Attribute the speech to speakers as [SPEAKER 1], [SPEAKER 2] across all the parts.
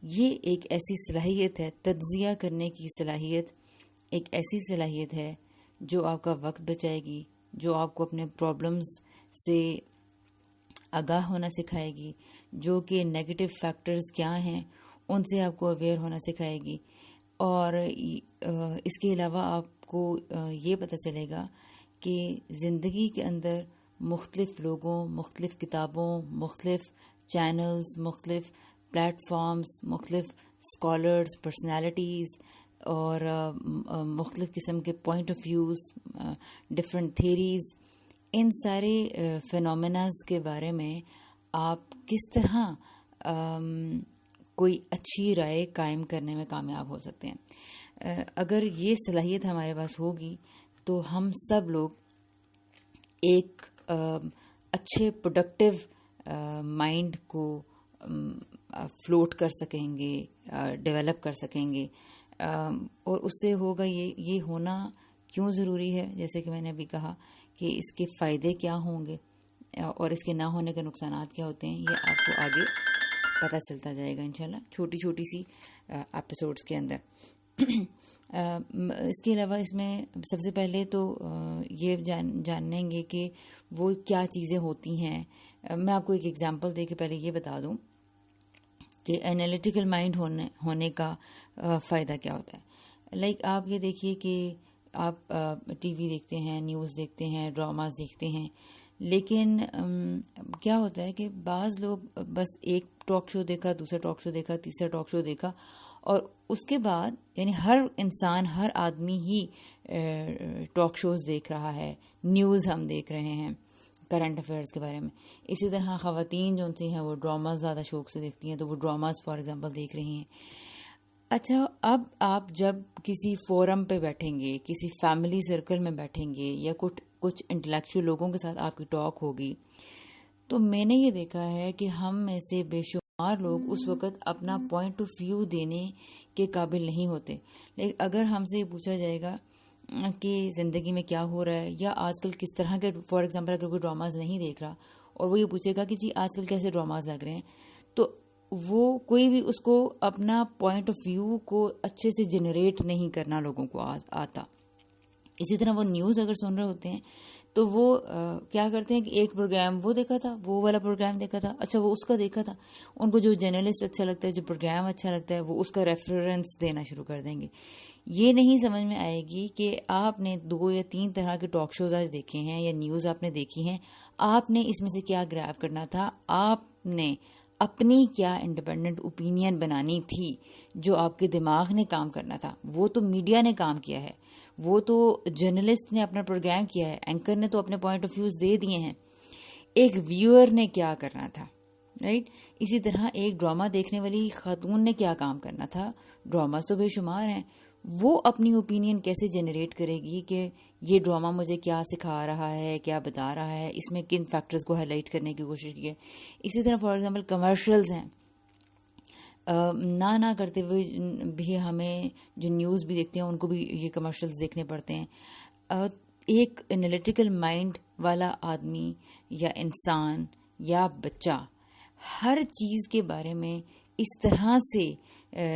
[SPEAKER 1] یہ ایک ایسی صلاحیت ہے، تجزیہ کرنے کی صلاحیت ایک ایسی صلاحیت ہے جو آپ کا وقت بچائے گی، جو آپ کو اپنے پرابلمز سے آگاہ ہونا سکھائے گی، جو کہ نیگیٹو فیکٹرز کیا ہیں ان سے آپ کو اویئر ہونا سکھائے گی، اور اس کے علاوہ آپ کو یہ پتہ چلے گا کہ زندگی کے اندر مختلف لوگوں، مختلف کتابوں، مختلف چینلز، مختلف پلیٹ فارمز، مختلف اسکالرز، پرسنالٹیز اور مختلف قسم کے point of views, different theories, ان سارے فینومیناز کے بارے میں آپ کس طرح کوئی اچھی رائے قائم کرنے میں کامیاب ہو سکتے ہیں. اگر یہ صلاحیت ہمارے پاس ہوگی تو ہم سب لوگ ایک اچھے پروڈکٹیو مائنڈ کو فلوٹ کر سکیں گے، ڈیولپ کر سکیں گے، اور اس سے ہوگا یہ ہونا کیوں ضروری ہے. جیسے کہ میں نے ابھی کہا کہ اس کے فائدے کیا ہوں گے اور اس کے نہ ہونے کے نقصانات کیا ہوتے ہیں، یہ آپ کو آگے پتہ چلتا جائے گا انشاءاللہ چھوٹی چھوٹی سی ایپیسوڈز کے اندر. اس کے علاوہ اس میں سب سے پہلے تو یہ جانیں گے کہ وہ کیا چیزیں ہوتی ہیں. میں آپ کو ایک ایگزامپل دے کے پہلے یہ بتا دوں کہ انالیٹیکل مائنڈ ہونے کا فائدہ کیا ہوتا ہے. لائک آپ یہ دیکھیے کہ آپ ٹی وی دیکھتے ہیں، نیوز دیکھتے ہیں، ڈراماز دیکھتے ہیں، لیکن کیا ہوتا ہے کہ بعض لوگ بس ایک ٹاک شو دیکھا، دوسرا ٹاک شو دیکھا، تیسرا ٹاک شو دیکھا، اور اس کے بعد یعنی ہر انسان، ہر آدمی ہی ٹاک شوز دیکھ رہا ہے، نیوز ہم دیکھ رہے ہیں کرنٹ افیئرس کے بارے میں. اسی طرح خواتین جو سی ہیں وہ ڈراماز زیادہ شوق سے دیکھتی ہیں، تو وہ ڈراماز فار ایگزامپل دیکھ رہی ہیں. اچھا، اب آپ جب کسی فورم پہ بیٹھیں گے، کسی فیملی سرکل میں بیٹھیں گے، یا کچھ انٹلیکچوئل لوگوں کے ساتھ آپ کی ٹاک ہوگی، تو میں نے یہ دیکھا ہے کہ ہم میں سے بے شمار لوگ اس وقت اپنا پوائنٹ آف ویو دینے کے قابل نہیں ہوتے. لیکن اگر ہم سے یہ پوچھا جائے گا کہ زندگی میں کیا ہو رہا ہے، یا آج کل کس طرح کے، فار ایگزامپل اگر کوئی ڈراماز نہیں دیکھ رہا اور وہ یہ پوچھے گا کہ جی آج کل کیسے ڈراماز لگ رہے ہیں، تو وہ کوئی بھی اس کو اپنا پوائنٹ آف ویو کو اچھے سے جنریٹ نہیں کرنا لوگوں کو آتا. اسی طرح وہ نیوز اگر سن رہے ہوتے ہیں تو وہ کیا کرتے ہیں کہ ایک پروگرام وہ دیکھا تھا، وہ والا پروگرام دیکھا تھا، اچھا وہ اس کا دیکھا تھا، ان کو جو جرنلسٹ اچھا لگتا ہے، جو پروگرام اچھا لگتا ہے، وہ اس کا ریفرنس دینا شروع کر دیں گے. یہ نہیں سمجھ میں آئے گی کہ آپ نے 2 یا 3 طرح کے ٹاک شوز آج دیکھے ہیں یا نیوز آپ نے دیکھی ہیں، آپ نے اس میں سے کیا گریب کرنا تھا، آپ نے اپنی کیا انڈیپینڈنٹ اوپینین بنانی تھی، جو آپ کے دماغ نے کام کرنا تھا. وہ تو میڈیا نے کام کیا ہے، وہ تو جرنلسٹ نے اپنا پروگرام کیا ہے، اینکر نے تو اپنے پوائنٹ آف ویوز دے دیے ہیں. ایک ویور نے کیا کرنا تھا، رائٹ؟ اسی طرح ایک ڈرامہ دیکھنے والی خاتون نے کیا کام کرنا تھا. ڈراماز تو بے شمار ہیں، وہ اپنی اوپینین کیسے جنریٹ کرے گی کہ یہ ڈرامہ مجھے کیا سکھا رہا ہے، کیا بتا رہا ہے، اس میں کن فیکٹرز کو ہائی لائٹ کرنے کی کوشش کی ہے. اسی طرح فار ایگزامپل کمرشلز ہیں، نہ کرتے ہوئے بھی ہمیں جو نیوز بھی دیکھتے ہیں ان کو بھی یہ کمرشلز دیکھنے پڑتے ہیں. ایک انالیٹیکل مائنڈ والا آدمی یا انسان یا بچہ ہر چیز کے بارے میں اس طرح سے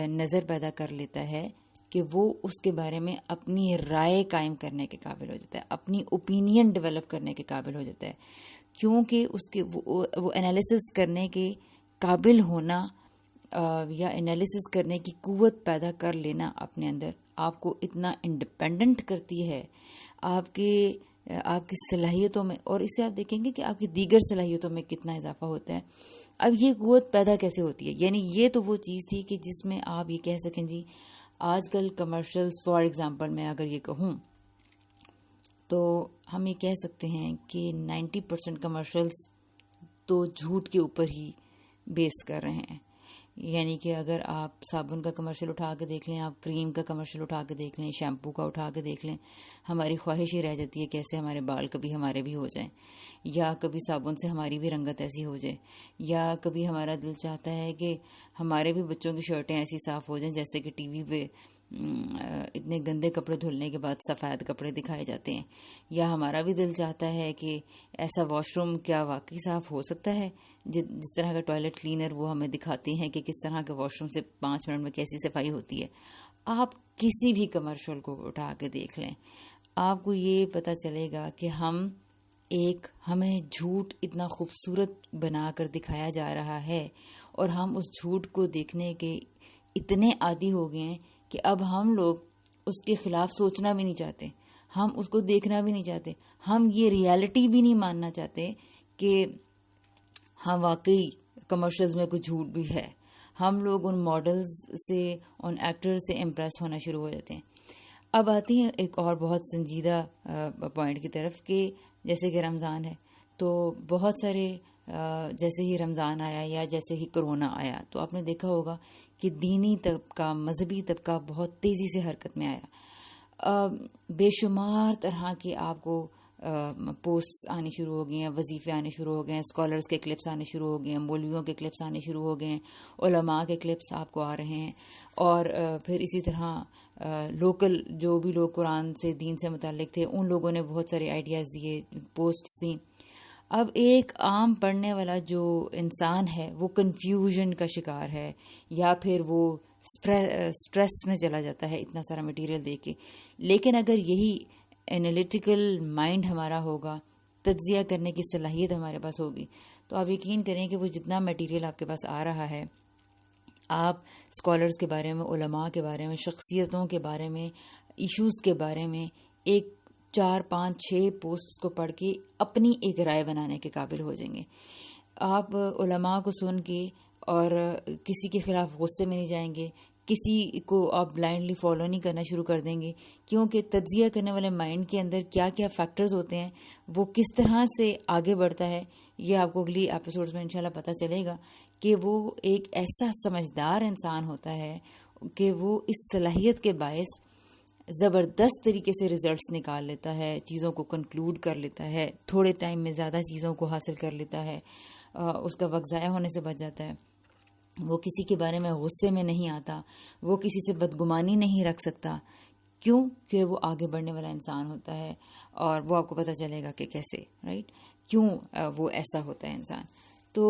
[SPEAKER 1] نظر پیدا کر لیتا ہے کہ وہ اس کے بارے میں اپنی رائے قائم کرنے کے قابل ہو جاتا ہے، اپنی اوپینین ڈیولپ کرنے کے قابل ہو جاتا ہے. کیونکہ اس کے وہ انالیسس کرنے کے قابل ہونا یا انالیسس کرنے کی قوت پیدا کر لینا اپنے اندر آپ کو اتنا انڈیپینڈنٹ کرتی ہے آپ کی صلاحیتوں میں، اور اس سے آپ دیکھیں گے کہ آپ کی دیگر صلاحیتوں میں کتنا اضافہ ہوتا ہے. اب یہ قوت پیدا کیسے ہوتی ہے؟ یعنی یہ تو وہ چیز تھی کہ جس میں آپ یہ کہہ سکیں جی آج کل کمرشلز، فار ایگزامپل میں اگر یہ کہوں تو ہم یہ کہہ سکتے ہیں کہ 90% کمرشلز تو جھوٹ کے اوپر ہی بیس کر رہے ہیں. یعنی کہ اگر آپ صابن کا کمرشل اٹھا کے دیکھ لیں، آپ کریم کا کمرشل اٹھا کے دیکھ لیں، شیمپو کا اٹھا کے دیکھ لیں، ہماری خواہش ہی رہ جاتی ہے کیسے ہمارے بال کبھی ہمارے بھی ہو جائیں، یا کبھی صابن سے ہماری بھی رنگت ایسی ہو جائے، یا کبھی ہمارا دل چاہتا ہے کہ ہمارے بھی بچوں کی شرٹیں ایسی صاف ہو جائیں جیسے کہ ٹی وی پہ اتنے گندے کپڑے دھلنے کے بعد سفید کپڑے دکھائے جاتے ہیں. یا ہمارا بھی دل چاہتا ہے کہ ایسا واش روم کیا واقعی صاف ہو سکتا ہے؟ جس طرح کا ٹوائلٹ کلینر وہ ہمیں دکھاتے ہیں کہ کس طرح کے واش روم سے 5 منٹ میں کیسی صفائی ہوتی ہے. آپ کسی بھی کمرشل کو اٹھا کے دیکھ لیں, آپ کو یہ پتہ چلے گا کہ ہمیں جھوٹ اتنا خوبصورت بنا کر دکھایا جا رہا ہے, اور ہم اس جھوٹ کو دیکھنے کے اتنے عادی ہو گئے ہیں کہ اب ہم لوگ اس کے خلاف سوچنا بھی نہیں چاہتے, ہم اس کو دیکھنا بھی نہیں چاہتے, ہم یہ ریالٹی بھی نہیں ماننا چاہتے کہ ہاں واقعی کمرشلز میں کچھ جھوٹ بھی ہے. ہم لوگ ان ماڈلز سے, ان ایکٹرز سے امپریس ہونا شروع ہو جاتے ہیں. اب آتی ہیں ایک اور بہت سنجیدہ پوائنٹ کی طرف کہ جیسے کہ رمضان ہے, تو بہت سارے جیسے ہی رمضان آیا یا جیسے ہی کرونا آیا تو آپ نے دیکھا ہوگا کہ دینی طبقہ, مذہبی طبقہ بہت تیزی سے حرکت میں آیا. بے شمار طرح کے آپ کو پوسٹس آنی شروع ہو گئی ہیں, وظیفے آنے شروع ہو گئے ہیں, اسکالرس کے کلپس آنے شروع ہو گئے ہیں, مولویوں کے کلپس آنے شروع ہو گئے ہیں, علماء کے کلپس آپ کو آ رہے ہیں, اور پھر اسی طرح لوکل جو بھی لوگ قرآن سے, دین سے متعلق تھے, ان لوگوں نے بہت سارے آئیڈیاز دیے, پوسٹس دیں. اب ایک عام پڑھنے والا جو انسان ہے وہ کنفیوژن کا شکار ہے, یا پھر وہ سٹریس میں چلا جاتا ہے اتنا سارا مٹیریل دیکھ کے. لیکن اگر یہی انالیٹیکل مائنڈ ہمارا ہوگا, تجزیہ کرنے کی صلاحیت ہمارے پاس ہوگی, تو آپ یقین کریں کہ وہ جتنا میٹیریل آپ کے پاس آ رہا ہے, آپ اسکالرس کے بارے میں, علماء کے بارے میں, شخصیتوں کے بارے میں, ایشوز کے بارے میں ایک 4 5 6 پوسٹس کو پڑھ کے اپنی ایک رائے بنانے کے قابل ہو جائیں گے. آپ علماء کو سن کے اور کسی کے خلاف غصے میں نہیں جائیں گے, کسی کو آپ بلائنڈلی فالو نہیں کرنا شروع کر دیں گے, کیونکہ تجزیہ کرنے والے مائنڈ کے اندر کیا کیا فیکٹرز ہوتے ہیں, وہ کس طرح سے آگے بڑھتا ہے, یہ آپ کو اگلی ایپیسوڈز میں انشاءاللہ پتہ چلے گا کہ وہ ایک ایسا سمجھدار انسان ہوتا ہے کہ وہ اس صلاحیت کے باعث زبردست طریقے سے ریزلٹس نکال لیتا ہے, چیزوں کو کنکلوڈ کر لیتا ہے, تھوڑے ٹائم میں زیادہ چیزوں کو حاصل کر لیتا ہے, اس کا وقت ضائع ہونے سے بچ جاتا ہے. وہ کسی کے بارے میں غصے میں نہیں آتا, وہ کسی سے بدگمانی نہیں رکھ سکتا. کیوں؟ کہ وہ آگے بڑھنے والا انسان ہوتا ہے, اور وہ آپ کو پتہ چلے گا کہ کیسے, رائٹ, کیوں وہ ایسا ہوتا ہے انسان. تو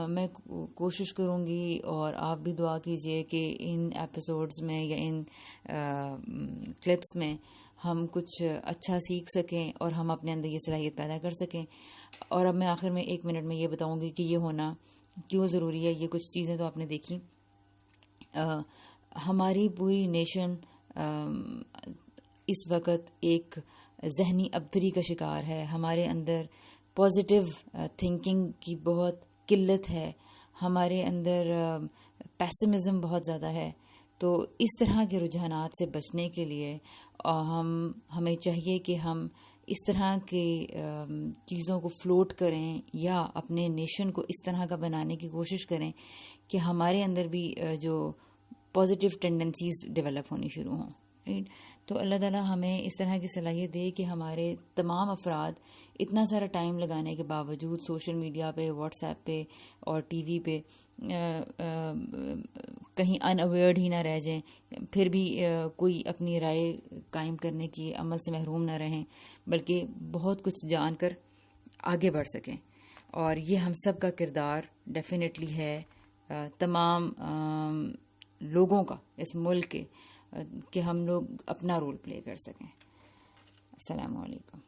[SPEAKER 1] میں کوشش کروں گی, اور آپ بھی دعا کیجئے کہ ان ایپیسوڈز میں یا ان کلپس میں ہم کچھ اچھا سیکھ سکیں اور ہم اپنے اندر یہ صلاحیت پیدا کر سکیں. اور اب میں آخر میں 1 منٹ میں یہ بتاؤں گی کہ یہ ہونا کیوں ضروری ہے. یہ کچھ چیزیں تو آپ نے دیکھی. ہماری پوری نیشن اس وقت ایک ذہنی ابتری کا شکار ہے. ہمارے اندر پازیٹیو تھنکنگ کی بہت قلت ہے, ہمارے اندر پیسمزم بہت زیادہ ہے. تو اس طرح کے رجحانات سے بچنے کے لیے ہمیں چاہیے کہ ہم اس طرح کے چیزوں کو فلوٹ کریں, یا اپنے نیشن کو اس طرح کا بنانے کی کوشش کریں کہ ہمارے اندر بھی جو پازیٹیو ٹینڈنسیز ڈیولپ ہونی شروع ہوں, رائٹ. تو اللہ تعالیٰ ہمیں اس طرح کی صلاحیت دے کہ ہمارے تمام افراد اتنا سارا ٹائم لگانے کے باوجود سوشل میڈیا پہ, واٹس ایپ پہ اور ٹی وی پہ کہیں ان اویئرڈ ہی نہ رہ جائیں, پھر بھی کوئی اپنی رائے قائم کرنے کی عمل سے محروم نہ رہیں, بلکہ بہت کچھ جان کر آگے بڑھ سکیں. اور یہ ہم سب کا کردار ڈیفینیٹلی ہے, تمام لوگوں کا اس ملک کے, کہ ہم لوگ اپنا رول پلے کر سکیں. السلام علیکم.